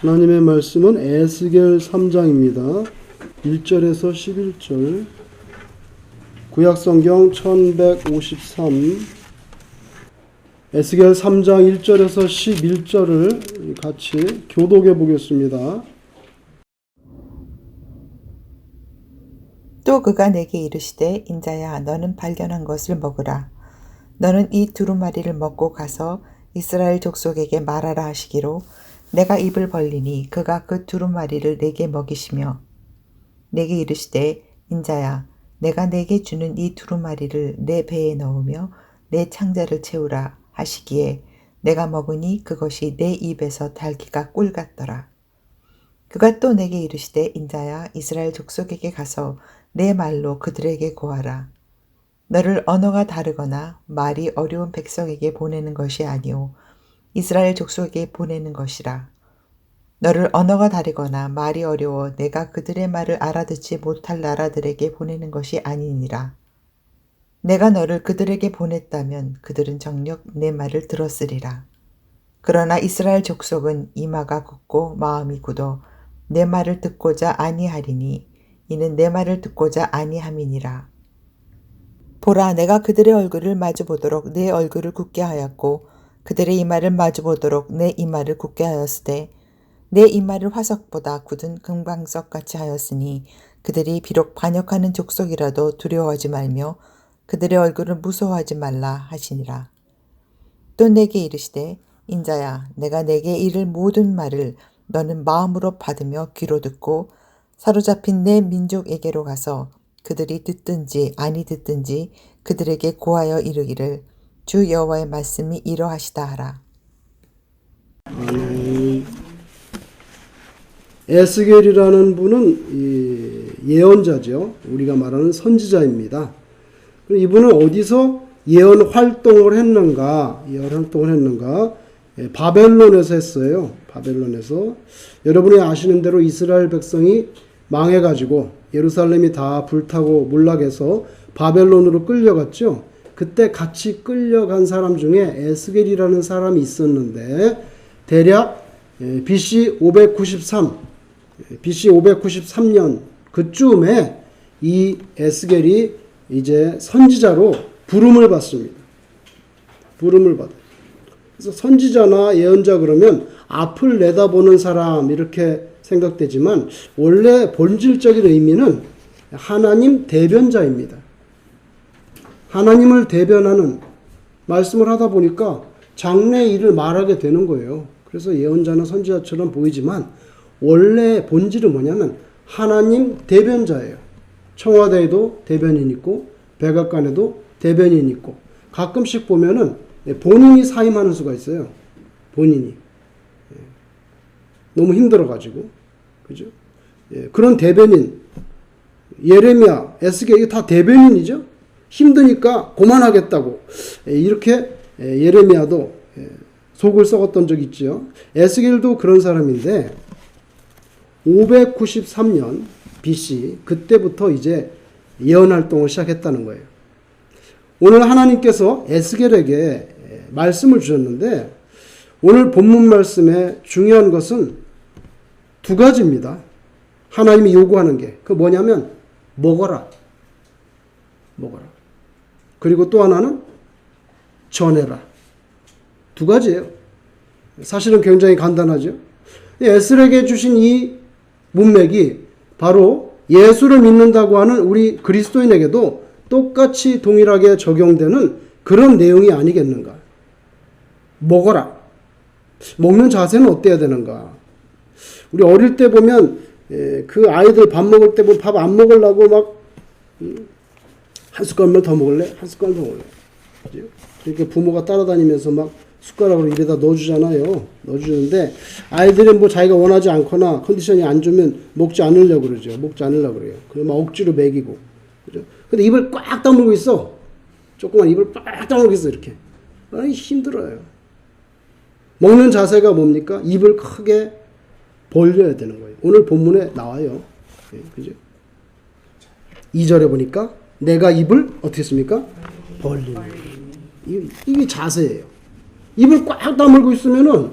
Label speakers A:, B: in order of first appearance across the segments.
A: 하나님의 말씀은 에스겔 3장입니다. 1절에서 11절. 구약성경 1153. 에스겔 3장 1절에서 11절을 같이 교독해 보겠습니다.
B: 또 그가 내게 이르시되 인자야 너는 발견한 것을 먹으라. 너는 이 두루마리를 먹고 가서 이스라엘 족속에게 말하라 하시기로 내가 입을 벌리니 그가 그 두루마리를 내게 먹이시며 내게 이르시되 인자야 내가 내게 주는 이 두루마리를 내 배에 넣으며 내 창자를 채우라 하시기에 내가 먹으니 그것이 내 입에서 달기가 꿀 같더라. 그가 또 내게 이르시되 인자야 이스라엘 족속에게 가서 내 말로 그들에게 고하라. 너를 언어가 다르거나 말이 어려운 백성에게 보내는 것이 아니오 이스라엘 족속에게 보내는 것이라. 너를 언어가 다르거나 말이 어려워 내가 그들의 말을 알아듣지 못할 나라들에게 보내는 것이 아니니라. 내가 너를 그들에게 보냈다면 그들은 정녕 내 말을 들었으리라. 그러나 이스라엘 족속은 이마가 굳고 마음이 굳어 내 말을 듣고자 아니하리니 이는 내 말을 듣고자 아니함이니라. 보라 내가 그들의 얼굴을 마주보도록 내 얼굴을 굳게 하였고 그들의 이마를 마주보도록 내 이마를 굳게 하였으되 내 이마를 화석보다 굳은 금광석같이 하였으니 그들이 비록 반역하는 족속이라도 두려워하지 말며 그들의 얼굴을 무서워하지 말라 하시니라. 또 내게 이르시되 인자야 내가 내게 이를 모든 말을 너는 마음으로 받으며 귀로 듣고 사로잡힌 내 민족에게로 가서 그들이 듣든지 아니 듣든지 그들에게 고하여 이르기를 주 여호와의 말씀이 이러하시다 하라.
A: 에스겔이라는 분은 예언자죠. 우리가 말하는 선지자입니다. 이분은 어디서 예언 활동을 했는가? 바벨론에서 했어요. 바벨론에서. 여러분이 아시는 대로 이스라엘 백성이 망해가지고 예루살렘이 다 불타고 몰락해서 바벨론으로 끌려갔죠. 그때 같이 끌려간 사람 중에 에스겔이라는 사람이 있었는데 대략 BC 593년 그쯤에 이 에스겔이 이제 선지자로 부름을 받습니다. 부름을 받아요. 그래서 선지자나 예언자 그러면 앞을 내다보는 사람 이렇게 생각되지만 원래 본질적인 의미는 하나님 대변자입니다. 하나님을 대변하는 말씀을 하다 보니까 장래 일을 말하게 되는 거예요. 그래서 예언자나 선지자처럼 보이지만 원래 본질은 뭐냐면 하나님 대변자예요. 청와대에도 대변인 있고 백악관에도 대변인 있고 가끔씩 보면은 본인이 사임하는 수가 있어요. 본인이. 너무 힘들어가지고. 그죠? 그런 대변인. 예레미야, 에스겔, 이게 다 대변인이죠? 힘드니까 그만하겠다고. 이렇게 예레미야도 속을 썩었던 적이 있죠. 에스겔도 그런 사람인데 593년 BC 그때부터 이제 예언 활동을 시작했다는 거예요. 오늘 하나님께서 에스겔에게 말씀을 주셨는데 오늘 본문 말씀의 중요한 것은 두 가지입니다. 하나님이 요구하는 게 그 뭐냐면 먹어라. 먹어라. 그리고 또 하나는 전해라. 두 가지예요. 사실은 굉장히 간단하죠. 에스겔에게 주신 이 문맥이 바로 예수를 믿는다고 하는 우리 그리스도인에게도 똑같이 동일하게 적용되는 그런 내용이 아니겠는가. 먹어라. 먹는 자세는 어때야 되는가. 우리 어릴 때 보면 그 아이들 밥 먹을 때 보면 밥 안 먹으려고 막 한 숟갈만 더 먹을래? 한 숟갈 더 먹을래? 이렇게 부모가 따라다니면서 막 숟가락으로 입에다 넣어주잖아요. 넣어주는데 아이들이 뭐 자기가 원하지 않거나 컨디션이 안 좋으면 먹지 않으려고 그러죠. 먹지 않으려고 그래요. 그러면 막 억지로 먹이고. 그죠? 근데 입을 꽉 다물고 있어. 조그만 입을 꽉 다물고 있어. 이렇게. 아니, 힘들어요. 먹는 자세가 뭡니까? 입을 크게 벌려야 되는 거예요. 오늘 본문에 나와요. 그죠? 2절에 보니까 내가 입을 어떻게 했습니까? 벌리는 거예요. 이게 자세예요. 입을 꽉 다물고 있으면은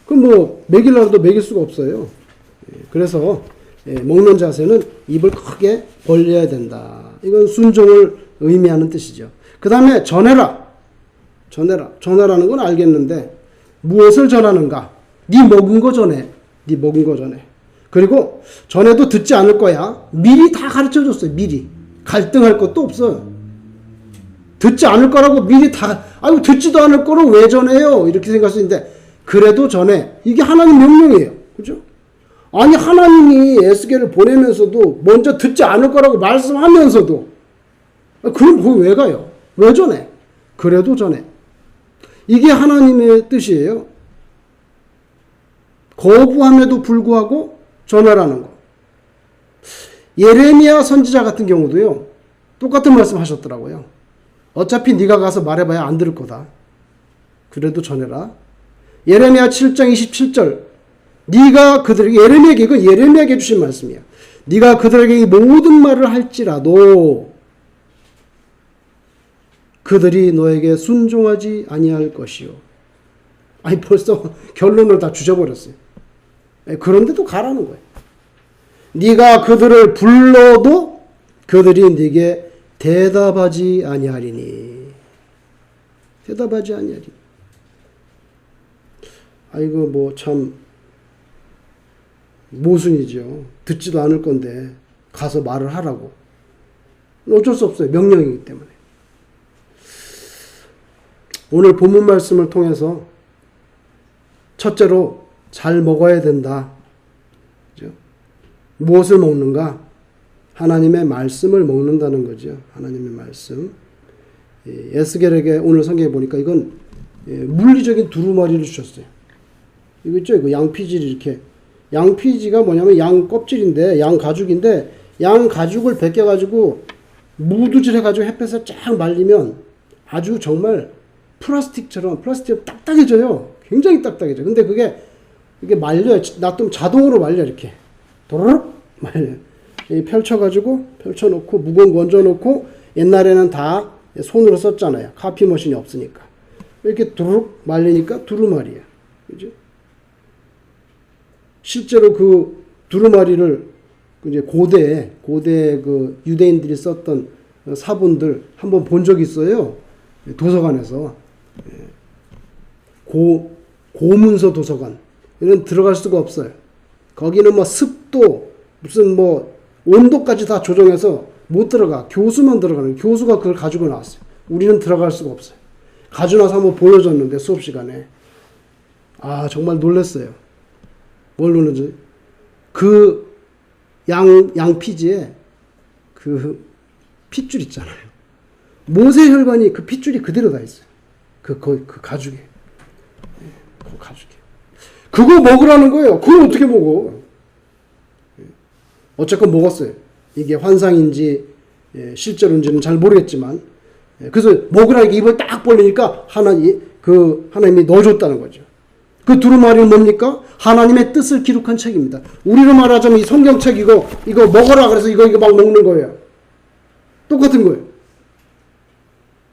A: 그럼 뭐 먹이려도 먹일 수가 없어요. 그래서 먹는 자세는 입을 크게 벌려야 된다. 이건 순종을 의미하는 뜻이죠. 그 다음에 전해라. 전하라는 건 알겠는데 무엇을 전하는가? 네 먹은 거 전해. 네 먹은 거 전해. 그리고 전해도 듣지 않을 거야. 미리 다 가르쳐줬어요. 미리. 갈등할 것도 없어. 듣지 않을 거라고 미리 다, 아이고 듣지도 않을 거를 왜 전해요? 이렇게 생각할 수 있는데 그래도 전해. 이게 하나님 명령이에요. 그죠? 아니 하나님이 에스겔을 보내면서도 먼저 듣지 않을 거라고 말씀하면서도 그럼 거기 왜 가요? 왜 전해? 그래도 전해. 이게 하나님의 뜻이에요. 거부함에도 불구하고 전하라는 거. 예레미야 선지자 같은 경우도요. 똑같은 말씀 하셨더라고요. 어차피 네가 가서 말해봐야 안 들을 거다. 그래도 전해라. 예레미야 7장 27절. 네가 그들에게, 예레미야에게, 이건 예레미야에게 주신 말씀이야. 네가 그들에게 이 모든 말을 할지라도 그들이 너에게 순종하지 아니할 것이요. 아니 벌써 결론을 다 주셔버렸어요. 그런데도 가라는 거예요. 네가 그들을 불러도 그들이 네게 대답하지 아니하리니. 대답하지 아니하리니. 아이고 뭐 참 모순이죠. 듣지도 않을 건데 가서 말을 하라고. 어쩔 수 없어요. 명령이기 때문에. 오늘 본문 말씀을 통해서 첫째로 잘 먹어야 된다. 그죠? 무엇을 먹는가? 하나님의 말씀을 먹는다는 거죠. 하나님의 말씀. 에스겔에게 오늘 성경에 보니까 이건 물리적인 두루마리를 주셨어요. 이거 있죠? 이거 양피질이 이렇게. 양피지가 뭐냐면 양 껍질인데, 양 가죽인데, 양 가죽을 벗겨가지고 무두질 해가지고 햇볕에 쫙 말리면 아주 정말 플라스틱처럼 딱딱해져요. 굉장히 딱딱해져. 근데 이게 말려요. 놔두면 자동으로 말려, 이렇게. 도르륵 말려. 펼쳐놓고, 무거운 거 얹어놓고, 옛날에는 다 손으로 썼잖아요. 카피 머신이 없으니까. 이렇게 두르륵 말리니까 두루마리야. 그죠? 실제로 그 두루마리를 이제 고대 그 유대인들이 썼던 사본들 한번 본 적이 있어요. 도서관에서. 고문서 도서관. 이런 들어갈 수가 없어요. 거기는 뭐 습도, 무슨 뭐 온도까지 다 조정해서 못 들어가. 교수만 들어가는, 교수가 그걸 가지고 나왔어요. 우리는 들어갈 수가 없어요. 가지고 나서 한번 보여줬는데 수업 시간에. 아, 정말 놀랐어요. 뭘 놀랐지? 그 양피지에 그 핏줄 있잖아요. 모세 혈관이 그 핏줄이 그대로 다 있어요. 그 가죽에. 그 가죽에. 그거 먹으라는 거예요. 그걸 어떻게 먹어? 어쨌건 먹었어요. 이게 환상인지 실제로인지는 잘 모르겠지만. 그래서 먹으라 이렇게 입을 딱 벌리니까 하나님이 넣어줬다는 거죠. 그 두루마리는 뭡니까? 하나님의 뜻을 기록한 책입니다. 우리로 말하자면 이 성경책 이거 먹어라 그래서 이거 막 먹는 거예요. 똑같은 거예요.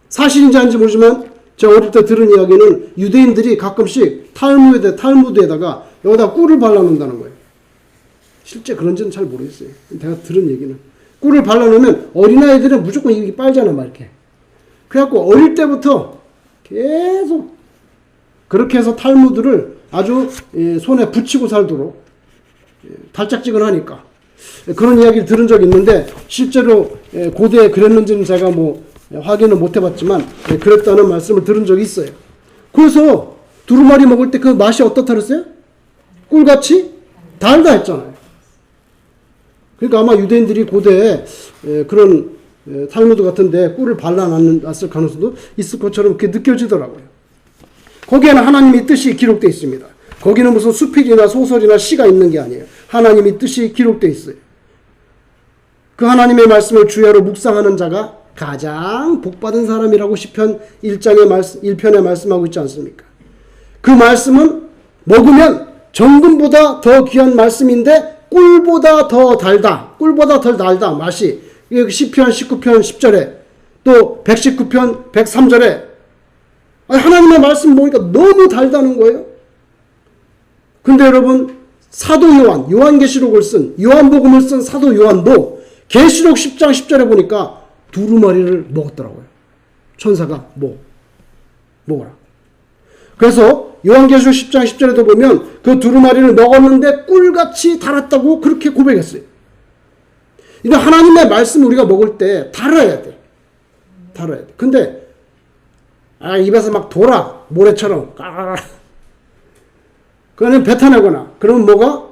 A: 사실인지 아닌지 모르지만 제가 어릴 때 들은 이야기는 유대인들이 가끔씩 탈무드에다가 여기다 꿀을 발라놓는다는 거예요. 실제 그런지는 잘 모르겠어요. 제가 들은 얘기는. 꿀을 발라놓으면 어린아이들은 무조건 이렇게 빨잖아, 막 이렇게. 그래갖고 어릴 때부터 계속 그렇게 해서 탈무드를 아주 손에 붙이고 살도록 달짝지근하니까 그런 이야기를 들은 적이 있는데 실제로 고대에 그랬는지는 제가 뭐 확인을 못 해봤지만 그랬다는 말씀을 들은 적이 있어요. 그래서 두루마리 먹을 때 그 맛이 어떻다 그랬어요? 꿀같이 달다 했잖아요. 그러니까 아마 유대인들이 고대에 그런 탈무드 같은데 꿀을 발라놨을 가능성도 있을 것처럼 그렇게 느껴지더라고요. 거기에는 하나님의 뜻이 기록되어 있습니다. 거기는 무슨 수필이나 소설이나 시가 있는 게 아니에요. 하나님의 뜻이 기록되어 있어요. 그 하나님의 말씀을 주야로 묵상하는 자가 가장 복받은 사람이라고 시편 1편에 말씀하고 있지 않습니까? 그 말씀은 먹으면 정금보다 더 귀한 말씀인데 꿀보다 더 달다. 꿀보다 더 달다. 맛이. 시편 19편 10절에 또 119편 103절에 하나님의 말씀 보니까 너무 달다는 거예요. 근데 여러분 사도 요한, 요한계시록을 쓴 요한복음을 쓴 사도 요한도 계시록 10장 10절에 보니까 두루마리를 먹었더라고요. 천사가 먹어라. 그래서 요한계시록 10장 10절에도 보면 그 두루마리를 먹었는데 꿀같이 달았다고 그렇게 고백했어요. 이런 하나님의 말씀을 우리가 먹을 때 달아야 돼. 근데 입에서 막 돌아 모래처럼 그거는 뱉어내거나 그러면 뭐가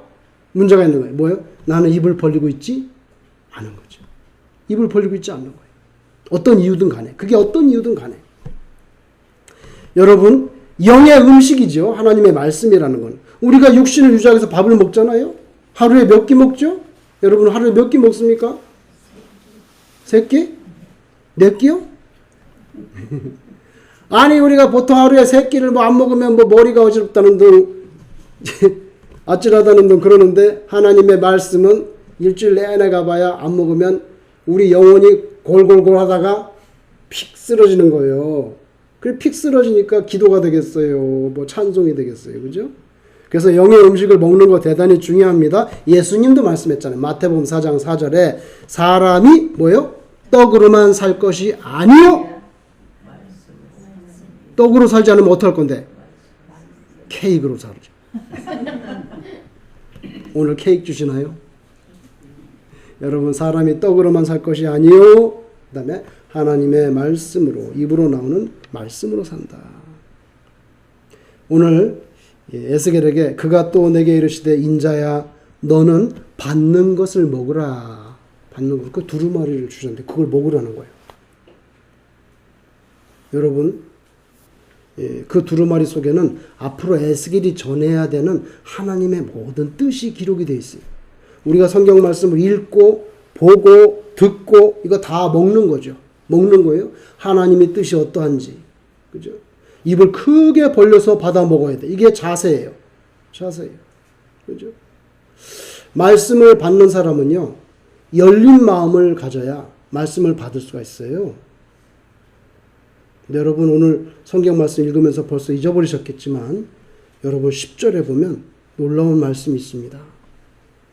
A: 문제가 있는 거예요. 뭐예요? 나는 입을 벌리고 있지 않은 거죠. 입을 벌리고 있지 않는 거예요. 어떤 이유든 간에. 그게 어떤 이유든 간에. 여러분 영의 음식이죠. 하나님의 말씀이라는 건. 우리가 육신을 유지하기 위해서 밥을 먹잖아요. 하루에 몇 끼 먹죠? 여러분 하루에 몇 끼 먹습니까? 3끼? 4끼요? 아니 우리가 보통 하루에 3끼를 안 먹으면 머리가 어지럽다는 등 아찔하다는 등 그러는데 하나님의 말씀은 일주일 내내 가봐야 안 먹으면 우리 영혼이 골골골 하다가 픽 쓰러지는 거예요. 그래 픽 쓰러지니까 기도가 되겠어요. 찬송이 되겠어요. 그죠? 그래서 영의 음식을 먹는 거 대단히 중요합니다. 예수님도 말씀했잖아요. 마태복음 4장 4절에 사람이 뭐예요? 떡으로만 살 것이 아니요. 떡으로 살지 않으면 어떡할 건데? 케이크로 살죠. 오늘 케이크 주시나요? 여러분 사람이 떡으로만 살 것이 아니요. 그 다음에 하나님의 말씀으로 입으로 나오는 말씀으로 산다. 오늘 에스겔에게 그가 또 내게 이르시되 인자야 너는 받는 것을 먹으라. 받는 것. 그 두루마리를 주셨는데 그걸 먹으라는 거예요. 여러분 그 두루마리 속에는 앞으로 에스겔이 전해야 되는 하나님의 모든 뜻이 기록이 되어 있어요. 우리가 성경 말씀을 읽고 보고 듣고 이거 다 먹는 거죠. 먹는 거예요. 하나님의 뜻이 어떠한지. 그죠? 입을 크게 벌려서 받아 먹어야 돼. 이게 자세예요. 자세예요. 그죠? 말씀을 받는 사람은요. 열린 마음을 가져야 말씀을 받을 수가 있어요. 여러분 오늘 성경 말씀 읽으면서 벌써 잊어버리셨겠지만 여러분 10절에 보면 놀라운 말씀이 있습니다.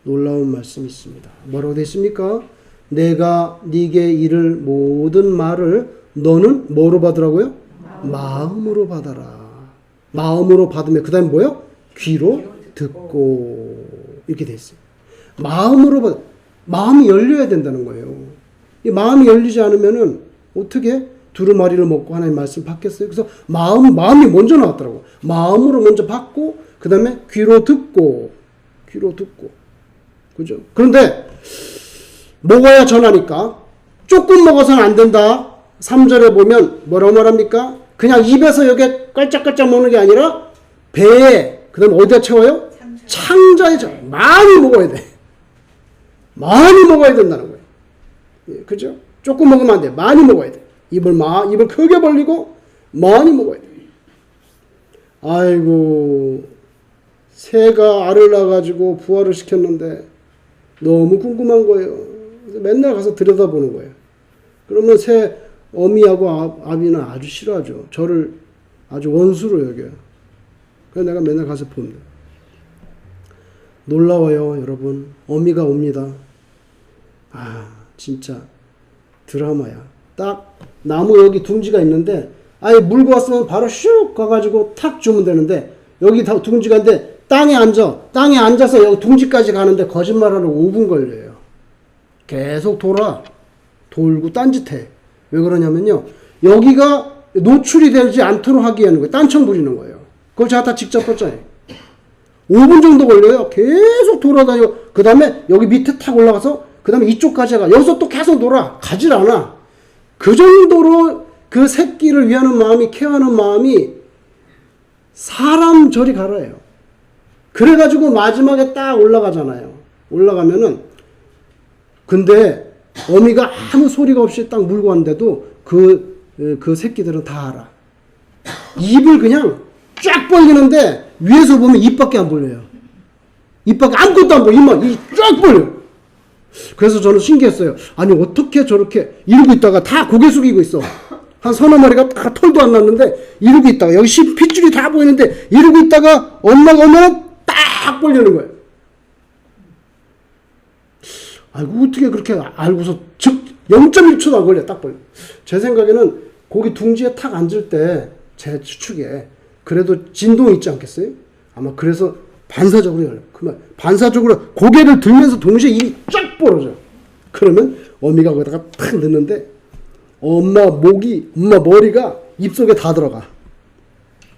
A: 놀라운 말씀이 있습니다. 뭐라고 되어 있습니까? 내가 네게 이를 모든 말을 너는 뭐로 받으라고요? 마음으로 받아라. 마음으로 받으면 그 다음에 뭐요? 귀로 듣고 이렇게 되어 있어요. 마음으로 받 마음이 열려야 된다는 거예요. 이 마음이 열리지 않으면은 어떻게 두루마리를 먹고 하나님 말씀 받겠어요? 그래서 마음이 먼저 나왔더라고. 마음으로 먼저 받고 그 다음에 귀로 듣고 그죠? 그런데 먹어야 전하니까 조금 먹어서는 안 된다. 3절에 보면 뭐라고 말합니까? 그냥 입에서 여기에 깔짝깔짝 먹는 게 아니라 배에 그 다음에 어디다 채워요? 창자에 채워요. 많이 먹어야 돼. 많이 먹어야 된다는 거예요. 예, 그죠? 조금 먹으면 안 돼. 많이 먹어야 돼. 입을 크게 벌리고 많이 먹어야 돼. 아이고 새가 알을 낳아가지고 부화를 시켰는데 너무 궁금한 거예요. 그래서 맨날 가서 들여다보는 거예요. 그러면 새 어미하고 아비는 아주 싫어하죠. 저를 아주 원수로 여겨요. 그래서 내가 맨날 가서 봅니다. 놀라워요, 여러분. 어미가 옵니다. 진짜 드라마야. 딱 나무 여기 둥지가 있는데 아예 물고 왔으면 바로 슉 가가지고 탁 주면 되는데 여기 다 둥지가 있는데 땅에 앉아. 땅에 앉아서 여기 둥지까지 가는데 거짓말하러 5분 걸려요. 계속 돌고 딴짓해. 왜 그러냐면요. 여기가 노출이 되지 않도록 하기 위한 거예요. 딴청 부리는 거예요. 그걸 제가 다 직접 했잖아요. 5분 정도 걸려요. 계속 돌아다니고 그 다음에 여기 밑에 탁 올라가서 그 다음에 이쪽까지 가. 여기서 또 계속 가질 않아. 그 정도로 그 새끼를 위하는 마음이 케어하는 마음이 사람 저리 가라예요. 그래가지고 마지막에 딱 올라가잖아요. 올라가면은 근데 어미가 아무 소리가 없이 딱 물고 왔는데도 그 새끼들은 다 알아. 입을 그냥 쫙 벌리는데 위에서 보면 입밖에 안 벌려요. 입밖에 아무것도 안 보여. 입만 쫙 벌려. 그래서 저는 신기했어요. 아니 어떻게 저렇게 이러고 있다가 다 고개 숙이고 있어. 한 서너 마리가 다 털도 안 났는데 이러고 있다가 여기 핏줄이 다 보이는데 이러고 있다가 엄마가 오면 딱 쫙 벌리는 거예요. 아이고, 어떻게 그렇게 알고서 즉 0.1초도 안 걸려. 딱 벌려. 제 생각에는 거기 둥지에 탁 앉을 때 제 추측에 그래도 진동이 있지 않겠어요? 아마 그래서 반사적으로 열려. 그러면 반사적으로 고개를 들면서 동시에 입이 쫙 벌어져. 그러면 어미가 거기다가 탁 넣는데 엄마 머리가 입속에 다 들어가.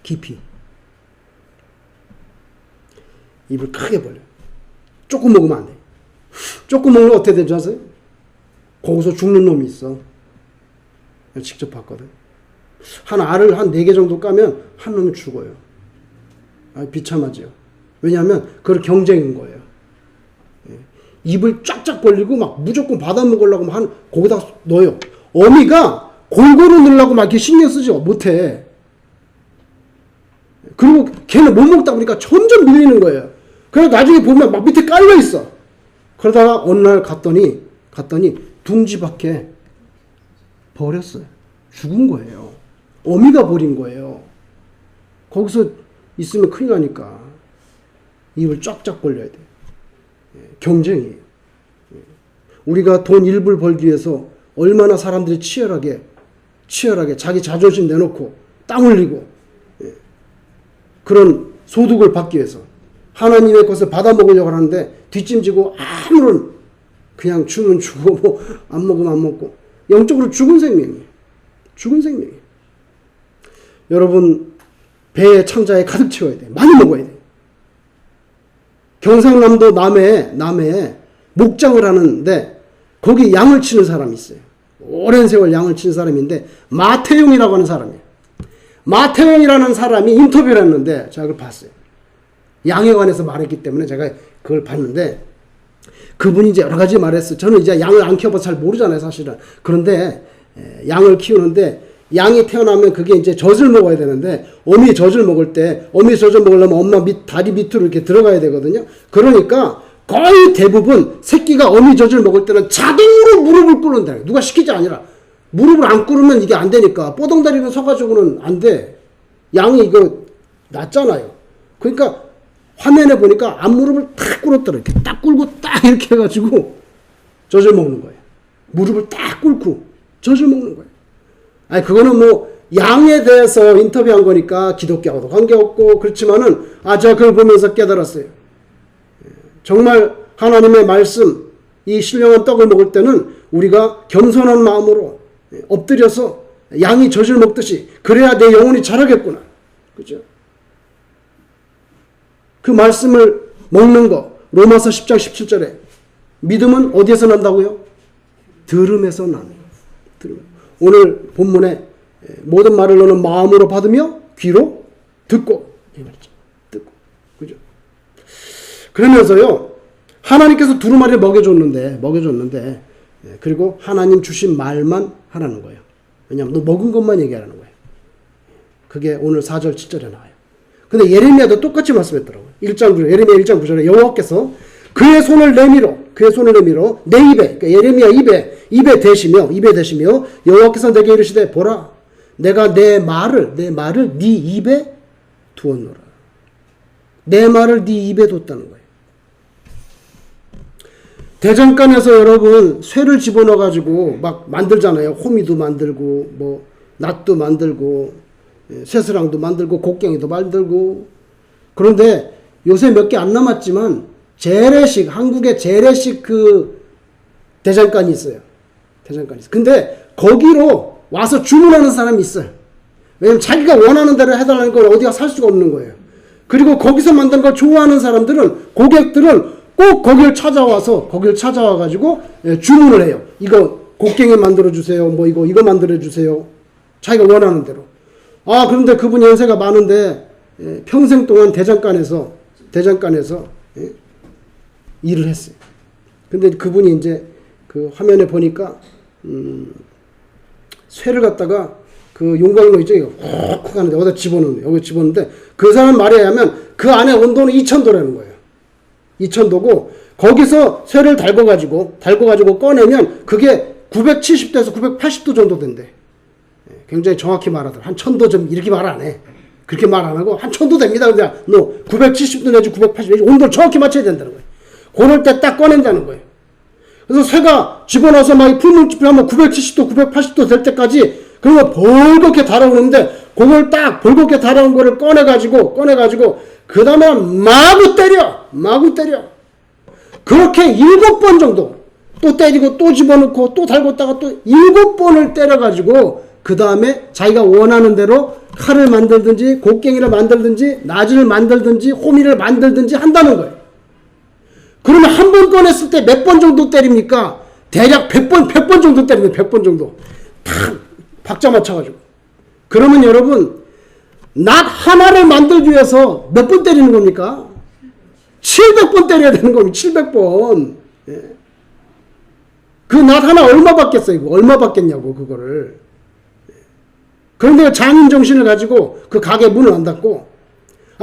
A: 깊이. 입을 크게 벌려. 조금 먹으면 안 돼. 조금 먹으면 어떻게 되는지 아세요? 거기서 죽는 놈이 있어. 내가 직접 봤거든. 한 알을 한 4개 정도 까면 한 놈이 죽어요. 비참하죠. 왜냐하면 그걸 경쟁인 거예요. 입을 쫙쫙 벌리고 막 무조건 받아 먹으려고 거기다 넣어요. 어미가 골고루 넣으려고 막 이렇게 신경 쓰지 못해. 그리고 걔는 못 먹다 보니까 점점 밀리는 거예요. 그래서 나중에 보면 막 밑에 깔려 있어. 그러다가 어느 날 갔더니 둥지 밖에 버렸어요. 죽은 거예요. 어미가 버린 거예요. 거기서 있으면 큰일 나니까 입을 쫙쫙 벌려야 돼. 경쟁이에요. 우리가 돈 일불 벌기 위해서 얼마나 사람들이 치열하게 자기 자존심 내놓고 땀 흘리고 그런 소득을 받기 위해서 하나님의 것을 받아 먹으려고 하는데 뒷짐지고 아무런 그냥 주면 주고 뭐 안 먹으면 안 먹고 영적으로 죽은 생명이에요. 죽은 생명이에요. 여러분 배에 창자에 가득 채워야 돼. 많이 먹어야 돼. 경상남도 남해에 목장을 하는데 거기 양을 치는 사람이 있어요. 오랜 세월 양을 치는 사람인데 마태용이라고 하는 사람이에요. 마태용이라는 사람이 인터뷰를 했는데 제가 그걸 봤어요. 양에 관해서 말했기 때문에 제가 그걸 봤는데 그분이 이제 여러 가지 말했어요. 저는 이제 양을 안 키워봐서 잘 모르잖아요, 사실은. 그런데 양을 키우는데 양이 태어나면 그게 이제 젖을 먹어야 되는데 어미 젖을 먹을 때 어미 젖을 먹으려면 엄마 다리 밑으로 이렇게 들어가야 되거든요. 그러니까 거의 대부분 새끼가 어미 젖을 먹을 때는 자동으로 무릎을 꿇는다. 누가 시키지 아니라 무릎을 안 꿇으면 이게 안 되니까 뽀동다리로 서가지고는 안 돼. 양이 이거 낮잖아요. 그러니까 화면에 보니까 앞무릎을 탁 꿇었더라. 이렇게 딱 꿇고 딱 이렇게 해가지고 젖을 먹는 거예요. 무릎을 딱 꿇고 젖을 먹는 거예요. 아니 그거는 뭐 양에 대해서 인터뷰한 거니까 기독교하고도 관계없고 그렇지만은 제가 그걸 보면서 깨달았어요. 정말 하나님의 말씀 이 신령한 떡을 먹을 때는 우리가 겸손한 마음으로 엎드려서 양이 젖을 먹듯이 그래야 내 영혼이 자라겠구나. 그죠? 그 말씀을 먹는 거 로마서 10장 17절에 믿음은 어디에서 난다고요? 들음에서 나는 거예요. 오늘 본문에 모든 말을 너는 마음으로 받으며 귀로 듣고 듣고 그죠? 그러면서요 하나님께서 두루마리를 먹여줬는데 그리고 하나님 주신 말만 하라는 거예요. 왜냐하면 너 먹은 것만 얘기하라는 거예요. 그게 오늘 4절 7절에 나와요. 근데 예레미야도 똑같이 말씀했더라고요. 예레미야 1장 9절에 여호와께서 그의 손을 내밀어 내 입에 그러니까 예레미야 입에 대시며 여호와께서 내게 이르시되 보라 내가 내 말을 네 입에 두었노라. 내 말을 네 입에 뒀다는 거예요. 대장간에서 여러분 쇠를 집어넣어 가지고 막 만들잖아요. 호미도 만들고 뭐 낫도 만들고 쇠스랑도 만들고 곡괭이도 만들고. 그런데 요새 몇 개 안 남았지만 한국의 재래식 그 대장간이 있어요. 근데 거기로 와서 주문하는 사람이 있어요. 왜냐면 자기가 원하는 대로 해달라는 걸 어디가 살 수가 없는 거예요. 그리고 거기서 만든 걸 좋아하는 고객들은 꼭 거기를 찾아와가지고 주문을 해요. 이거 곡괭이 만들어주세요. 뭐 이거 만들어주세요. 자기가 원하는 대로. 그런데 그분 연세가 많은데 평생 동안 대장간에서 일을 했어요. 근데 그분이 이제 그 화면에 보니까 쇠를 갖다가 그 용광로 있죠? 이거 훅 하는데 여기다 집어넣는데 그 사람 말에 의하면 그 안에 온도는 2000도라는 거예요. 2000도고 거기서 쇠를 달궈가지고 꺼내면 그게 970도에서 980도 정도 된대. 굉장히 정확히 말하더라. 한 1000도 좀 이렇게 말 안 해. 그렇게 말 안 하고 한 1000도 됩니다. 그냥 너 970도 내지 980도 내지 온도를 정확히 맞춰야 된다는 거예요. 그럴 때 딱 꺼낸다는 거예요. 그래서 새가 집어넣어서 막 풀물집을 하면 970도, 980도 될 때까지 그러면 벌겋게 달아오는데 그걸 딱 벌겋게 달아온 거를 꺼내가지고 그 다음에 마구 때려. 그렇게 7번 정도 또 때리고 또 집어넣고 또 달궜다가 또 7번을 때려가지고 그 다음에 자기가 원하는 대로 칼을 만들든지 곡괭이를 만들든지 나지를 만들든지 호미를 만들든지 한다는 거예요. 그러면 한 번 꺼냈을 때 몇 번 정도 때립니까? 대략 100번 정도 때립니다. 100번 정도. 탁 박자 맞춰가지고. 그러면 여러분 낫 하나를 만들기 위해서 몇 번 때리는 겁니까? 700번 때려야 되는 겁니다. 700번. 예. 그 낫 하나 얼마 받겠어요? 이거 얼마 받겠냐고 그거를. 그런데 장인 정신을 가지고 그 가게 문을 안 닫고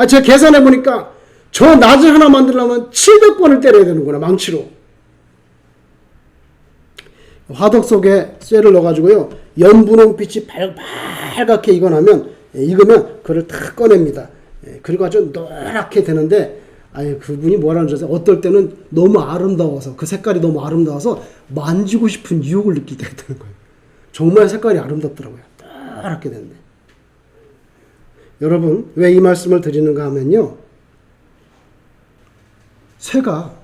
A: 제가 계산해 보니까 저 낫을 하나 만들려면 700번을 때려야 되는구나. 망치로. 화덕 속에 쇠를 넣어가지고요. 연분홍빛이 빨갛게 익으면 그걸 탁 꺼냅니다. 그리고 아주 노랗게 되는데 그분이 뭐라는 줄 아세요? 어떨 때는 너무 아름다워서 그 색깔이 너무 아름다워서 만지고 싶은 유혹을 느낄 때가 있다는 거예요. 정말 색깔이 아름답더라고요. 노랗게 되는데. 여러분 왜 이 말씀을 드리는가 하면요. 쇠가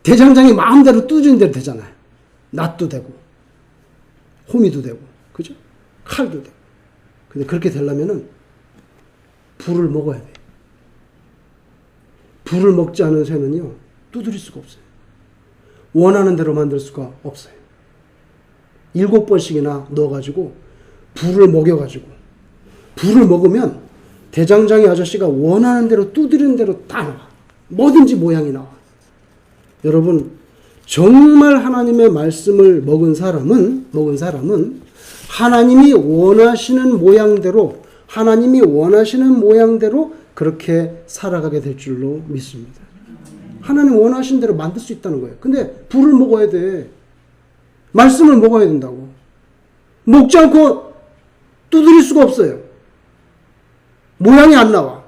A: 대장장이 마음대로 뚜드리는 대로 되잖아요. 낫도 되고 호미도 되고 그죠? 칼도 되고. 근데 그렇게 되려면은 불을 먹어야 돼요. 불을 먹지 않은 쇠는요 두드릴 수가 없어요. 원하는 대로 만들 수가 없어요. 7번씩이나 넣어가지고 불을 먹여가지고 불을 먹으면 대장장이 아저씨가 원하는 대로 두드리는 대로 다 나와. 뭐든지 모양이 나와. 여러분 정말 하나님의 말씀을 먹은 사람은 하나님이 원하시는 모양대로 그렇게 살아가게 될 줄로 믿습니다. 하나님 원하신 대로 만들 수 있다는 거예요. 근데 불을 먹어야 돼. 말씀을 먹어야 된다고. 먹지 않고 두드릴 수가 없어요. 모양이 안 나와.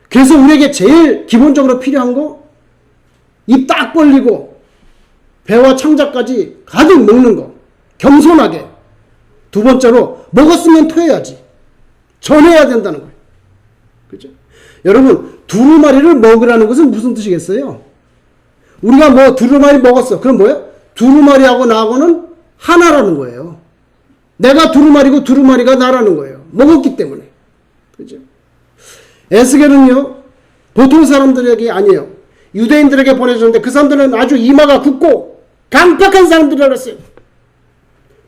A: 그래서 우리에게 제일 기본적으로 필요한 거 입 딱 벌리고 배와 창자까지 가득 먹는 거. 겸손하게. 두 번째로 먹었으면 토해야지. 전해야 된다는 거예요. 그죠? 여러분 두루마리를 먹으라는 것은 무슨 뜻이겠어요? 우리가 뭐 두루마리 먹었어. 그럼 뭐예요? 두루마리하고 나하고는 하나라는 거예요. 내가 두루마리고 두루마리가 나라는 거예요. 먹었기 때문에. 그죠? 에스겔은요, 보통 사람들에게 아니에요. 유대인들에게 보내줬는데 그 사람들은 아주 이마가 굳고 강팍한 사람들이라고 그랬어요.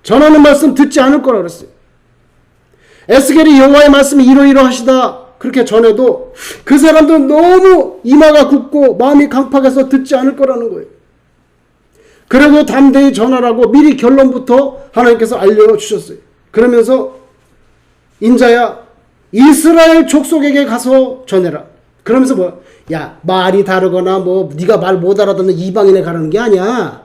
A: 전하는 말씀 듣지 않을 거라고 그랬어요. 에스겔이 여호와의 말씀이 이러이러하시다 그렇게 전해도 그 사람들은 너무 이마가 굳고 마음이 강팍해서 듣지 않을 거라는 거예요. 그래도 담대히 전하라고 미리 결론부터 하나님께서 알려주셨어요. 그러면서 인자야 이스라엘 족속에게 가서 전해라. 그러면서 뭐 야 말이 다르거나 뭐 네가 말 못 알아듣는 이방인에 가라는 게 아니야.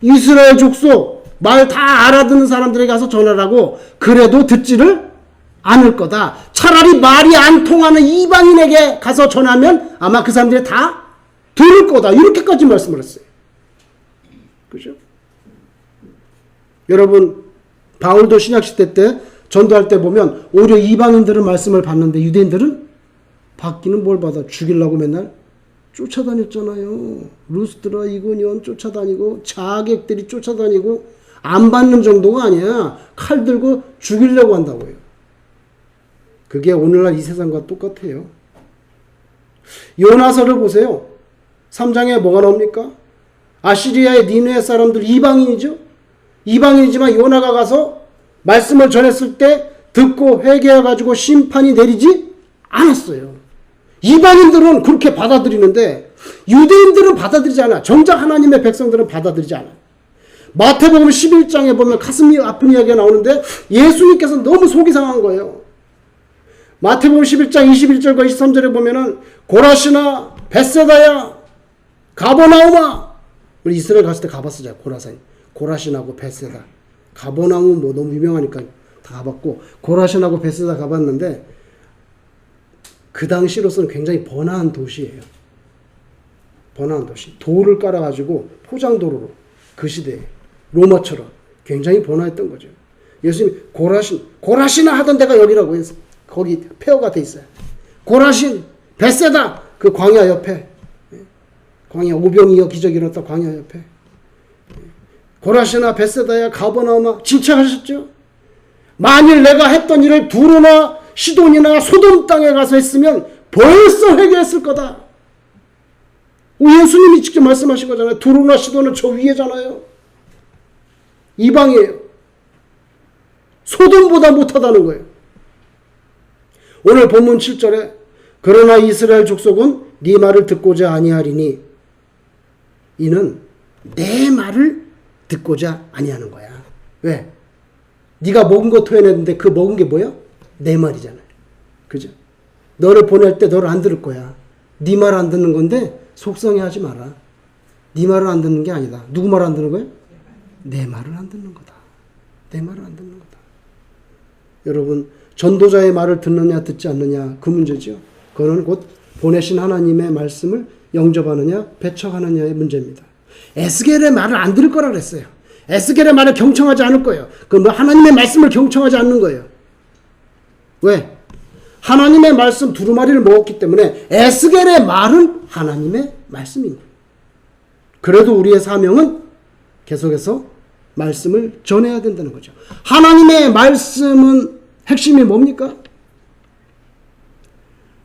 A: 이스라엘 족속 말 다 알아듣는 사람들에게 가서 전하라고. 그래도 듣지를 않을 거다. 차라리 말이 안 통하는 이방인에게 가서 전하면 아마 그 사람들이 다 들을 거다. 이렇게까지 말씀을 했어요. 그죠? 여러분 바울도 신약시대 때 전도할 때 보면 오히려 이방인들은 말씀을 받는데 유대인들은 받기는 뭘 받아? 죽이려고 맨날 쫓아다녔잖아요. 루스드라 이고니온 쫓아다니고 자객들이 쫓아다니고 안 받는 정도가 아니야. 칼 들고 죽이려고 한다고요. 그게 오늘날 이 세상과 똑같아요. 요나서를 보세요. 3장에 뭐가 나옵니까? 아시리아의 니느웨 사람들 이방인이죠. 이방인이지만 요나가 가서 말씀을 전했을 때 듣고 회개해가지고 심판이 내리지 않았어요. 이방인들은 그렇게 받아들이는데 유대인들은 받아들이지 않아. 정작 하나님의 백성들은 받아들이지 않아. 마태복음 11장에 보면 가슴이 아픈 이야기가 나오는데 예수님께서 너무 속이 상한 거예요. 마태복음 11장 21절과 23절에 보면은 고라시나 벳세다야 가버나움아. 우리 이스라엘 갔을 때 가봤었잖아요. 고라시나고 벳세다. 가버나움 뭐 너무 유명하니까 다 가봤고 고라신하고 베세다 가봤는데 그 당시로서는 굉장히 번화한 도시예요. 번화한 도시. 돌을 깔아가지고 포장도로로 그 시대에 로마처럼 굉장히 번화했던 거죠. 예수님이 고라시나 하던 데가 여기라고 해서 거기 폐허가 돼 있어요. 고라신, 베세다 그 광야 옆에 광야 오병이어 기적이 일어났다 광야 옆에 고라시나 베세다야 가버나움아 진짜하셨죠? 만일 내가 했던 일을 두루나 시돈이나 소돔 땅에 가서 했으면 벌써 회개했을 거다. 예수님이 직접 말씀하신 거잖아요. 두루나 시돈은 저 위에잖아요. 이방이에요. 소돔보다 못하다는 거예요. 오늘 본문 7절에 그러나 이스라엘 족속은 네 말을 듣고자 아니하리니 이는 내 말을 듣고자 아니하는 거야. 왜? 네가 먹은 거 토해냈는데 그 먹은 게 뭐야? 내 말이잖아요. 그죠? 너를 보낼 때 너를 안 들을 거야. 네 말 안 듣는 건데 속상해하지 마라. 네 말을 안 듣는 게 아니다. 누구 말 안 듣는 거야? 내 말을 안 듣는 거다. 내 말을 안 듣는 거다. 여러분 전도자의 말을 듣느냐 듣지 않느냐 그 문제죠. 그거는 곧 보내신 하나님의 말씀을 영접하느냐 배척하느냐의 문제입니다. 에스겔의 말을 안 들을 거라 그랬어요. 에스겔의 말을 경청하지 않을 거예요. 그 뭐 하나님의 말씀을 경청하지 않는 거예요. 왜? 하나님의 말씀 두루마리를 먹었기 때문에 에스겔의 말은 하나님의 말씀입니다. 그래도 우리의 사명은 계속해서 말씀을 전해야 된다는 거죠. 하나님의 말씀은 핵심이 뭡니까?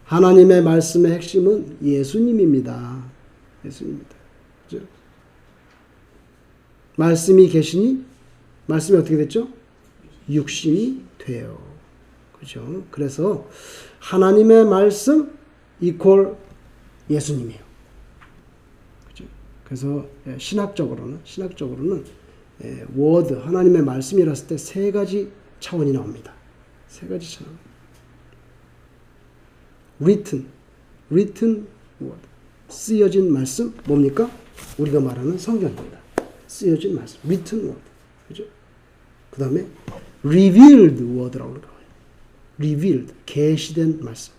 A: 하나님의 말씀의 핵심은 예수님입니다. 예수님입니다. 그죠? 말씀이 계시니 말씀이 어떻게 됐죠? 육신이 돼요. 그죠? 그래서 하나님의 말씀 이퀄 예수님이에요. 그죠? 그래서 신학적으로는 워드 하나님의 말씀이라을 때 세 가지 차원이 나옵니다. 세 가지 차원. written word 쓰여진 말씀 뭡니까? 우리가 말하는 성경입니다. 쓰여진 말씀 written word 그죠? 그 다음에 revealed word라고 그래요. revealed 계시된 말씀.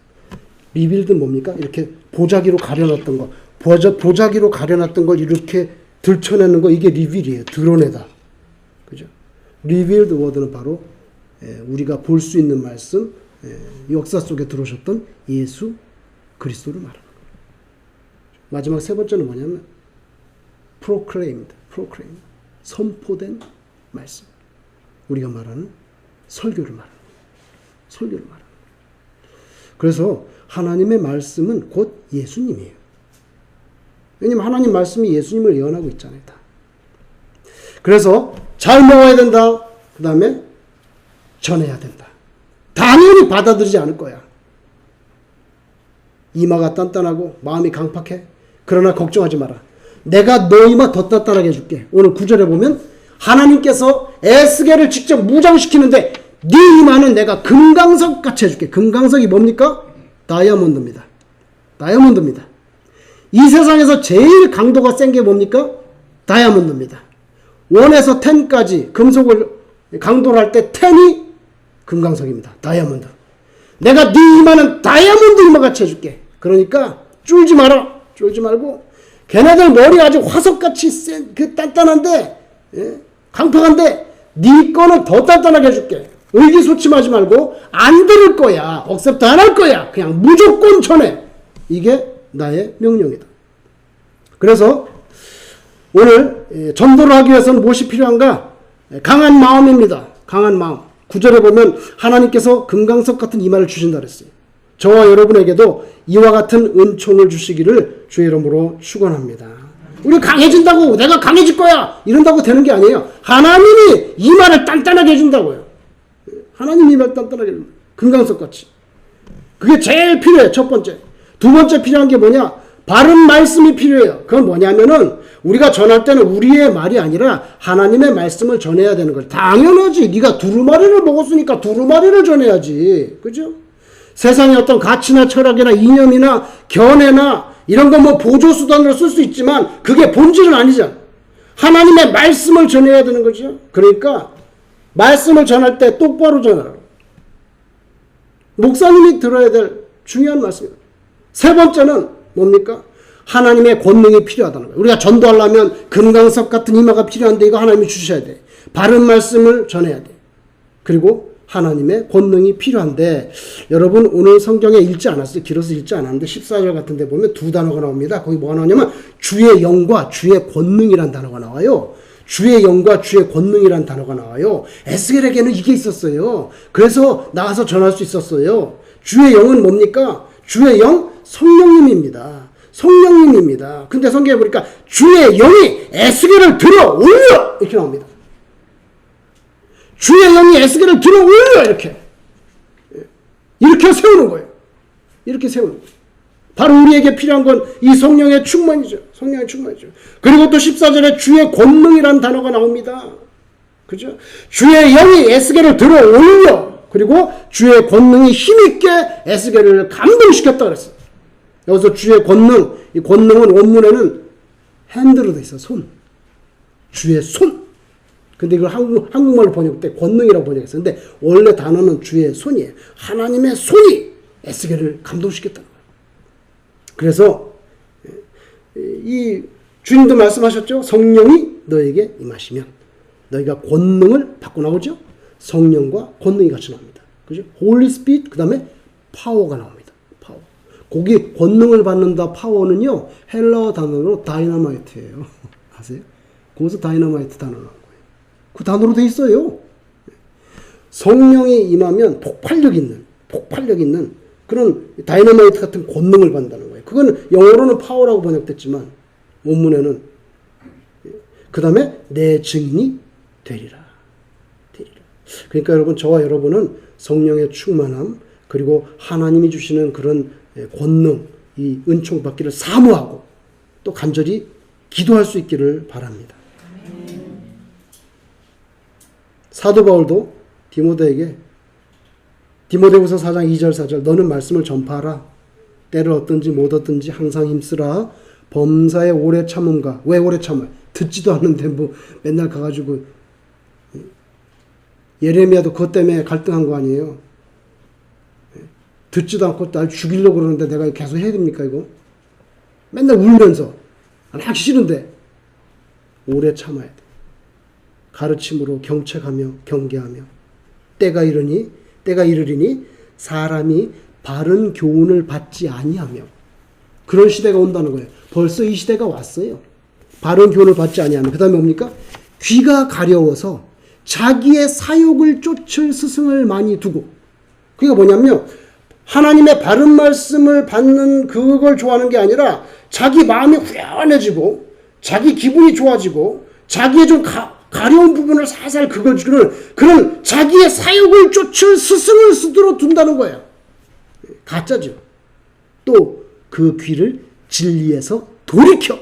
A: revealed 뭡니까? 이렇게 보자기로 가려놨던 거 보자기로 가려놨던 걸 이렇게 들춰내는 거 이게 reveal이에요. 드러내다. 그죠? revealed word는 바로 우리가 볼 수 있는 말씀 역사 속에 들어오셨던 예수 그리스도를 말하는 거예요. 마지막 세 번째는 뭐냐면 proclaimed 선포된 말씀. 우리가 말하는 설교를 말하는 거예요. 설교를 말하는 거예요. 그래서 하나님의 말씀은 곧 예수님이에요. 왜냐하면 하나님 말씀이 예수님을 예언하고 있잖아요. 다. 그래서 잘 먹어야 된다. 그 다음에 전해야 된다. 당연히 받아들이지 않을 거야. 이마가 단단하고 마음이 강팍해. 그러나 걱정하지 마라. 내가 너 이마 더 단단하게 해줄게. 오늘 9절에 보면 하나님께서 에스겔을 직접 무장시키는데 네 이마는 내가 금강석 같이 해줄게. 금강석이 뭡니까? 다이아몬드입니다. 다이아몬드입니다. 이 세상에서 제일 강도가 센 게 뭡니까? 다이아몬드입니다. 1에서 10까지 금속을 강도를 할 때 10이 금강석입니다. 다이아몬드. 내가 네 이마는 다이아몬드 이마같이 해줄게. 그러니까 쫄지 마라. 쫄지 말고 걔네들 머리 아주 화석같이 센 그 단단한데 강팍한데 네 거는 더 단단하게 해줄게. 의기소침하지 말고 안 들을 거야. 억셉트 안 할 거야. 그냥 무조건 전해. 이게 나의 명령이다. 그래서 오늘 전도를 하기 위해서는 무엇이 필요한가? 강한 마음입니다. 강한 마음. 9절에 보면 하나님께서 금강석 같은 이마를 주신다 그랬어요. 저와 여러분에게도 이와 같은 은총을 주시기를 주의 이름으로 축원합니다. 우리 강해진다고 내가 강해질 거야 이런다고 되는 게 아니에요. 하나님이 이마를 단단하게 해준다고요. 하나님이 이마를 단단하게 해준다. 금강석 같이. 그게 제일 필요해. 첫 번째. 두 번째 필요한 게 뭐냐? 바른 말씀이 필요해요. 그건 뭐냐면은 우리가 전할 때는 우리의 말이 아니라 하나님의 말씀을 전해야 되는 거죠. 당연하지. 네가 두루마리를 먹었으니까 두루마리를 전해야지. 그죠? 세상의 어떤 가치나 철학이나 이념이나 견해나 이런 거 뭐 보조수단으로 쓸 수 있지만 그게 본질은 아니잖아. 하나님의 말씀을 전해야 되는 거죠. 그러니까 말씀을 전할 때 똑바로 전하라. 목사님이 들어야 될 중요한 말씀입니다. 세 번째는 뭡니까? 하나님의 권능이 필요하다는 거예요. 우리가 전도하려면 금강석 같은 이마가 필요한데 이거 하나님이 주셔야 돼. 바른 말씀을 전해야 돼. 그리고 하나님의 권능이 필요한데 여러분 오늘 성경에 읽지 않았어요. 길어서 읽지 않았는데 14절 같은 데 보면 두 단어가 나옵니다. 거기 뭐가 나오냐면 주의 영과 주의 권능이란 단어가 나와요. 주의 영과 주의 권능이란 단어가 나와요. 에스겔에게는 이게 있었어요. 그래서 나가서 전할 수 있었어요. 주의 영은 뭡니까? 주의 영 성령님입니다. 성령님입니다. 근데 성경에 보니까 주의 영이 에스겔을 들어 올려 이렇게 나옵니다. 주의 영이 에스겔을 들어 올려 이렇게 세우는 거예요. 이렇게 세우는 거예요. 바로 우리에게 필요한 건 이 성령의 충만이죠. 성령의 충만이죠. 그리고 또 14절에 주의 권능이라는 단어가 나옵니다. 그죠? 주의 영이 에스겔을 들어 올려 그리고 주의 권능이 힘있게 에스겔을 감동시켰다 그랬어요. 여기서 주의 권능, 이 권능은 원문에는 핸드로 돼 있어. 손. 주의 손. 근데 이걸 한국말로 번역할 때 권능이라고 번역했어요. 근데 원래 단어는 주의 손이에요. 하나님의 손이 에스겔을 감동시켰다는 거예요. 그래서 이 주님도 말씀하셨죠. 성령이 너에게 임하시면 너희가 권능을 받고 나오죠. 성령과 권능이 같이 나옵니다. 그죠? Holy Spirit 그 다음에 파워가 나옵니다. 파워. 거기 권능을 받는다 파워는요. 헬라어 단어로 다이너마이트예요. 아세요? 거기서 다이너마이트 단어 나온 거예요. 그 단어로 돼 있어요. 성령이 임하면 폭발력 있는 그런 다이너마이트 같은 권능을 받는다는 거예요. 그건 영어로는 파워라고 번역됐지만 원문에는 그 다음에 내 증인이 되리라. 그러니까 여러분 저와 여러분은 성령의 충만함 그리고 하나님이 주시는 그런 권능 이 은총 받기를 사모하고 또 간절히 기도할 수 있기를 바랍니다. 사도 바울도 디모데에게 디모데후서 4장 2절 4절 너는 말씀을 전파하라. 때를 얻든지 못 얻든지 항상 힘쓰라. 범사의 오래 참음과 왜 오래 참아요? 듣지도 않는데 뭐 맨날 가가지고 예레미야도 그것 때문에 갈등한 거 아니에요? 듣지도 않고 날 죽이려고 그러는데 내가 계속 해야 됩니까 이거? 맨날 울면서 하기 싫은데 오래 참아야 돼. 가르침으로 경책하며 경계하며 때가 이르리니 사람이 바른 교훈을 받지 아니하며 그런 시대가 온다는 거예요. 벌써 이 시대가 왔어요. 바른 교훈을 받지 아니하며 그 다음에 뭡니까? 귀가 가려워서 자기의 사욕을 쫓을 스승을 많이 두고 그게 뭐냐면요. 하나님의 바른 말씀을 받는 그걸 좋아하는 게 아니라 자기 마음이 후련해지고 자기 기분이 좋아지고 자기의 좀 가려운 부분을 살살 긁어주는 그런 자기의 사욕을 쫓을 스승을 스스로 둔다는 거예요. 가짜죠. 또 그 귀를 진리에서 돌이켜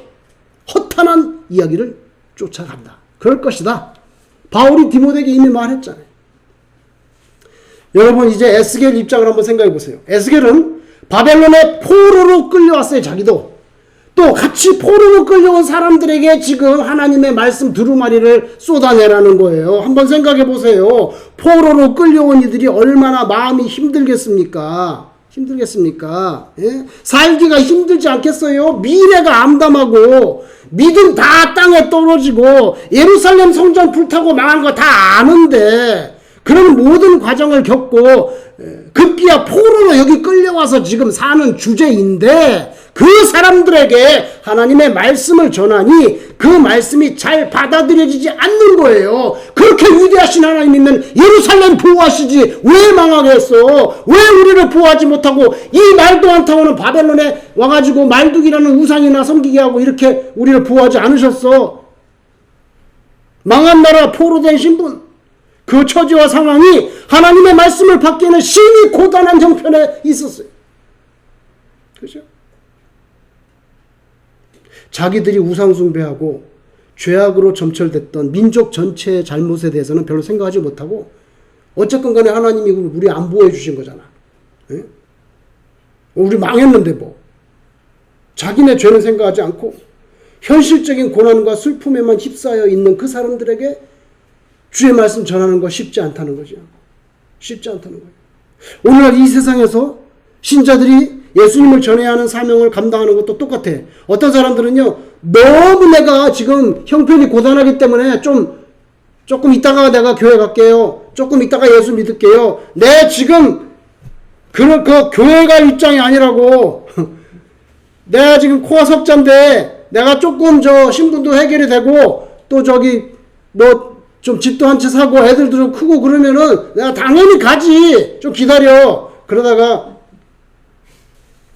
A: 허탄한 이야기를 쫓아간다. 그럴 것이다. 바울이 디모데에게 이미 말했잖아요. 여러분 이제 에스겔 입장을 한번 생각해 보세요. 에스겔은 바벨론의 포로로 끌려왔어요. 자기도. 또 같이 포로로 끌려온 사람들에게 지금 하나님의 말씀 두루마리를 쏟아내라는 거예요. 한번 생각해 보세요. 포로로 끌려온 이들이 얼마나 마음이 힘들겠습니까? 예? 살기가 힘들지 않겠어요? 미래가 암담하고 믿음 다 땅에 떨어지고 예루살렘 성전 불타고 망한 거 다 아는데 그런 모든 과정을 겪고 급기야 포로로 여기 끌려와서 지금 사는 주제인데 그 사람들에게 하나님의 말씀을 전하니 그 말씀이 잘 받아들여지지 않는 거예요. 그렇게 위대하신 하나님 있는 예루살렘 보호하시지 왜 망하게 했어? 왜 우리를 보호하지 못하고 이 말도 안 통하는 바벨론에 와가지고 말뚝이라는 우상이나 섬기게 하고 이렇게 우리를 보호하지 않으셨어? 망한 나라 포로된 신분 그 처지와 상황이 하나님의 말씀을 받기에는 심히 고단한 형편에 있었어요. 그렇죠? 자기들이 우상숭배하고 죄악으로 점철됐던 민족 전체의 잘못에 대해서는 별로 생각하지 못하고 어쨌건 간에 하나님이 우리 안 보호해 주신 거잖아. 예? 우리 망했는데 뭐. 자기네 죄는 생각하지 않고 현실적인 고난과 슬픔에만 휩싸여 있는 그 사람들에게 주의 말씀 전하는 거 쉽지 않다는 거죠. 쉽지 않다는 거예요. 오늘날 이 세상에서 신자들이 예수님을 전해야 하는 사명을 감당하는 것도 똑같아. 어떤 사람들은요, 너무 내가 지금 형편이 고단하기 때문에 조금 있다가 내가 교회 갈게요. 조금 있다가 예수 믿을게요. 내 지금 그 교회 갈 입장이 아니라고. 내가 지금 코가 석자인데 내가 조금 신분도 해결이 되고 또 좀 집도 한 채 사고 애들도 좀 크고 그러면은 내가 당연히 가지. 좀 기다려. 그러다가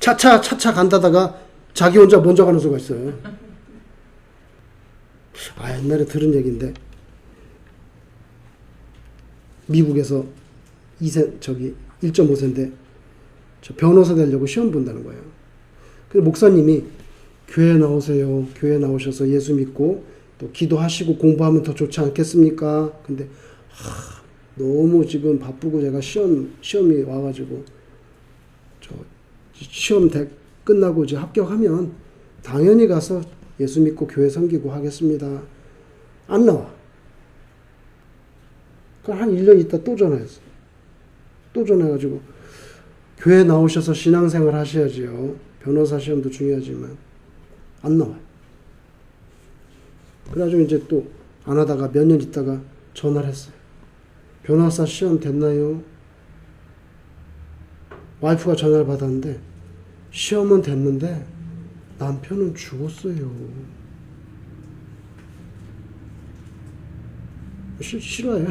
A: 차차 간다다가 자기 혼자 먼저 가는 수가 있어요. 옛날에 들은 얘기인데 미국에서 1.5세인데 저 변호사 되려고 시험 본다는 거예요. 그래서 목사님이 교회 나오세요. 교회 나오셔서 예수 믿고 또 기도하시고 공부하면 더 좋지 않겠습니까? 근데 너무 지금 바쁘고 제가 시험이 와가지고 시험 끝나고 이제 합격하면 당연히 가서 예수 믿고 교회 섬기고 하겠습니다. 안 나와. 한 1년 있다 또 전화했어. 또 전화해가지고 교회 나오셔서 신앙생활 하셔야지요. 변호사 시험도 중요하지만 안 나와요. 그래가지고 이제 또 안 하다가 몇 년 있다가 전화를 했어요. 변호사 시험 됐나요? 와이프가 전화를 받았는데 시험은 됐는데 남편은 죽었어요. 싫어요.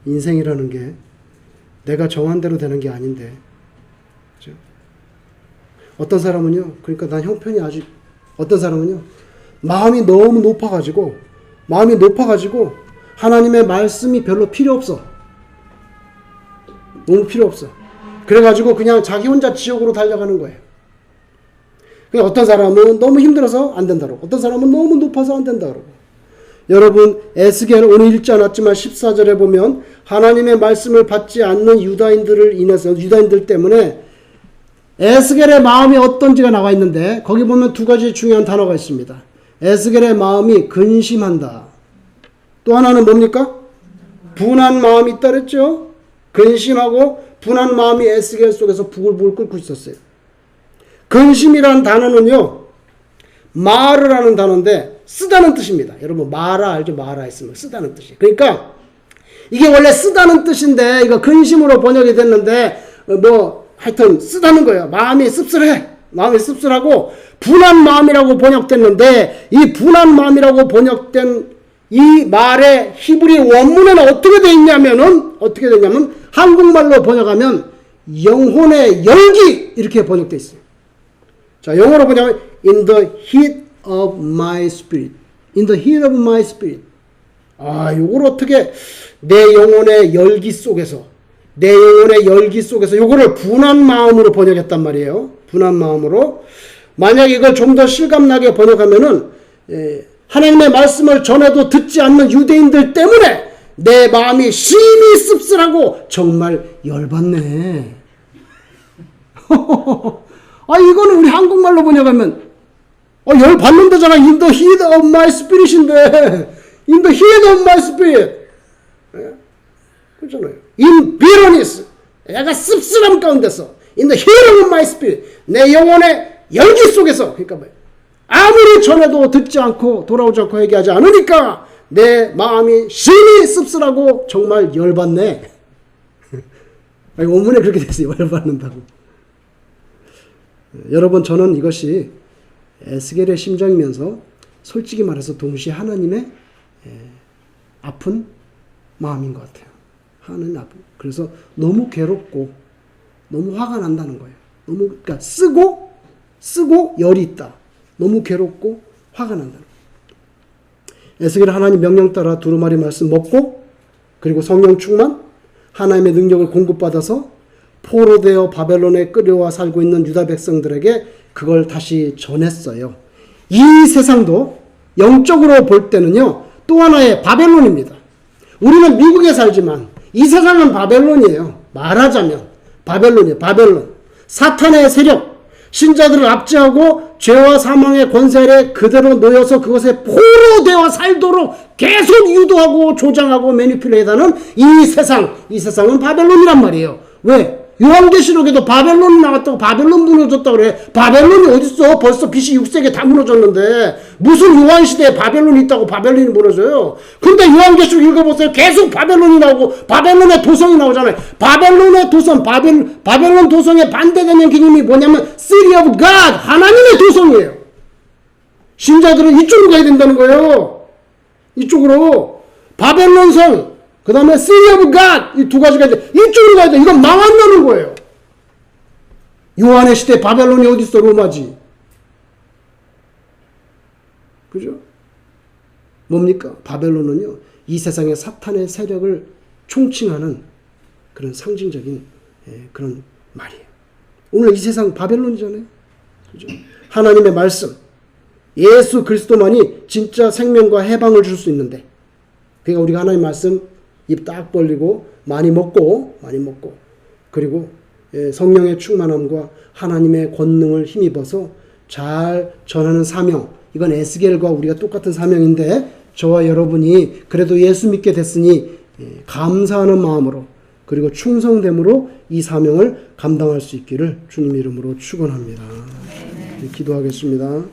A: 인생이라는 게 내가 정한 대로 되는 게 아닌데, 그렇죠? 어떤 사람은요, 그러니까 난 형편이 어떤 사람은요, 마음이 너무 높아가지고 하나님의 말씀이 별로 필요 없어. 너무 필요 없어. 그래가지고 그냥 자기 혼자 지옥으로 달려가는 거예요. 그냥 어떤 사람은 너무 힘들어서 안 된다고, 어떤 사람은 너무 높아서 안 된다고. 여러분, 에스겔 오늘 읽지 않았지만 14절에 보면 하나님의 말씀을 받지 않는 유다인들 때문에 에스겔의 마음이 어떤지가 나와 있는데 거기 보면 두 가지 중요한 단어가 있습니다. 에스겔의 마음이 근심한다. 또 하나는 뭡니까? 분한 마음이 있다 그랬죠? 근심하고 분한 마음이 에스겔 속에서 부글부글 끓고 있었어요. 근심이라는 단어는요, 마르라는 단어인데 쓰다는 뜻입니다. 여러분 마라 알죠? 마라 했으면 쓰다는 뜻이에요. 그러니까 이게 원래 쓰다는 뜻인데 이거 근심으로 번역이 됐는데 하여튼 쓰다는 거예요. 마음이 씁쓸해. 마음이 씁쓸하고 분한 마음이라고 번역됐는데 이 분한 마음이라고 번역된 이 말의 히브리 원문에는 어떻게 되냐면 한국말로 번역하면 영혼의 열기 이렇게 번역되어 있어요. 자, 영어로 번역하면 in the heat of my spirit. in the heat of my spirit. 요걸 어떻게 내 영혼의 열기 속에서 요거를 분한 마음으로 번역했단 말이에요. 분한 마음으로. 만약 이걸 좀 더 실감나게 번역하면은 하나님의 말씀을 전해도 듣지 않는 유대인들 때문에 내 마음이 심히 씁쓸하고 정말 열받네. 이거는 우리 한국말로 번역하면 열받는다잖아. In the heat of my spirit인데 In the heat of my spirit. 그렇잖아요. In bitterness. 내가 씁쓸함 가운데서 In the heat of my spirit. 내 영혼의 열기 속에서. 그러니까 아무리 전해도 듣지 않고 돌아오지 않고 얘기하지 않으니까 내 마음이 심히 씁쓸하고 정말 열받네. 원문에 그렇게 됐어요. 열받는다고. 여러분, 저는 이것이 에스겔의 심정이면서 솔직히 말해서 동시에 하나님의 아픈 마음인 것 같아요. 하나님 아픈. 그래서 너무 괴롭고 너무 화가 난다는 거예요. 그러니까 쓰고 열이 있다. 너무 괴롭고 화가 난다는 거예요. 에스겔은 하나님 명령 따라 두루마리 말씀 먹고 그리고 성령 충만, 하나님의 능력을 공급받아서 포로되어 바벨론에 끌려와 살고 있는 유다 백성들에게 그걸 다시 전했어요. 이 세상도 영적으로 볼 때는요, 또 하나의 바벨론입니다. 우리는 미국에 살지만 이 세상은 바벨론이에요. 말하자면 바벨론이에요. 바벨론. 사탄의 세력, 신자들을 압제하고 죄와 사망의 권세 아래 그대로 놓여서 그것에 포로되어 살도록 계속 유도하고 조장하고 매니플레이트하는 이 세상은 바벨론이란 말이에요. 왜? 요한계시록에도 바벨론이 나왔다고 바벨론 무너졌다고 그래. 바벨론이 어딨어? 벌써 BC 6세기에 다 무너졌는데 무슨 요한시대에 바벨론이 있다고 바벨론이 무너져요. 근데 요한계시록 읽어보세요. 계속 바벨론이 나오고 바벨론의 도성이 나오잖아요. 바벨론의 도성, 바벨론 도성의 반대되는 개념이 뭐냐면 City of God, 하나님의 도성이에요. 신자들은 이쪽으로 가야 된다는 거예요. 이쪽으로. 바벨론 성, 그 다음에 City of God, 이 두 가지가 이제 이쪽으로 가야 돼. 이건 망한다는 거예요. 요한의 시대 바벨론이 어디 있어? 로마지. 그죠? 뭡니까? 바벨론은요, 이 세상의 사탄의 세력을 총칭하는 그런 상징적인 그런 말이에요. 오늘 이 세상 바벨론이잖아요. 그죠? 하나님의 말씀, 예수 그리스도만이 진짜 생명과 해방을 줄 수 있는데, 그러니까 우리가 하나님 말씀 입 딱 벌리고 많이 먹고 그리고 성령의 충만함과 하나님의 권능을 힘입어서 잘 전하는 사명, 이건 에스겔과 우리가 똑같은 사명인데 저와 여러분이 그래도 예수 믿게 됐으니 감사하는 마음으로 그리고 충성됨으로 이 사명을 감당할 수 있기를 주님 이름으로 축원합니다. 기도하겠습니다.